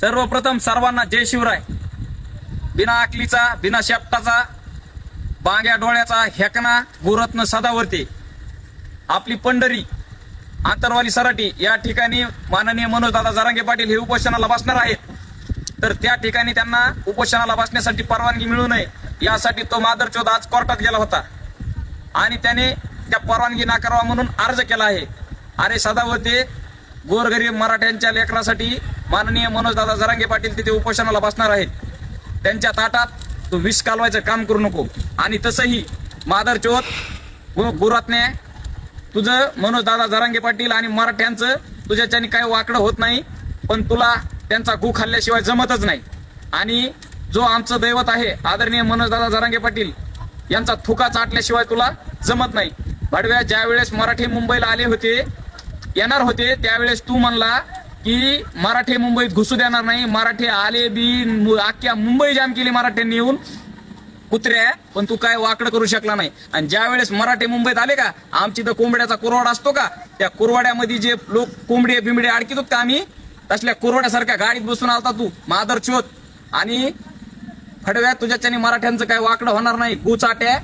सर्वप्रथम सर्वांना जय शिवराय. बिना अकलीचा, बिना शेपटाचा, बांग्या डोळ्याचा हेकना गुरत्न सदावर्ते आपली पंढरी आंतरवाली सराटी या ठिकाणी माननीय मनोजदादा जरांगे पाटील हे उपोषणाला बसणार आहेत. तर त्या ठिकाणी त्यांना उपोषणाला बसण्यासाठी परवानगी मिळू नये यासाठी तो मादरचोद आज कोर्टात गेला होता आणि त्याने त्या परवानगी नाकारावा म्हणून अर्ज केला आहे. अरे सदावर्ते, गोरगरीब मराठ्यांच्या लेकरासाठी माननीय मनोजदादा जरांगे पाटील तिथे उपोषणाला बसणार आहेत. त्यांच्या ताटात तू विष कालवायचं काम करू नको. आणि तसंही मादरचोद गुरातने तुझं मनोजदादा जरांगे पाटील आणि मराठ्यांचं तुझ्याच्याने काही वाकडं होत नाही, पण तुला त्यांचा गु खाल्ल्याशिवाय जमतच नाही. आणि जो आमचं दैवत आहे आदरणीय मनोजदादा जरांगे पाटील यांचा थुका चाटल्याशिवाय तुला जमत नाही. भडव्या ज्या वेळेस मराठी मुंबईला आले होते, येणार होते, त्यावेळेस तू म्हणला की मराठी मुंबईत घुसू देणार नाही. मराठी आले बी, अख्ख्या मुंबई जाम केली मराठ्यांनी येऊन कुत्र्या, पण तू काय वाकडं करू शकला नाही. आणि ज्या वेळेस मराठी मुंबईत आले का, आमची तर कोंबड्याचा कुरवाडा असतो का, त्या कुरवाड्यामध्ये जे लोक कोंबडे बिंबडे अडकित का आम्ही, तसल्या कुरवाड्यासारख्या गाडीत बसून आलता तू मादरचोद. आणि फडव्या तुझ्याच्याने मराठ्यांचं काय वाकडं होणार नाही. गुचाट्या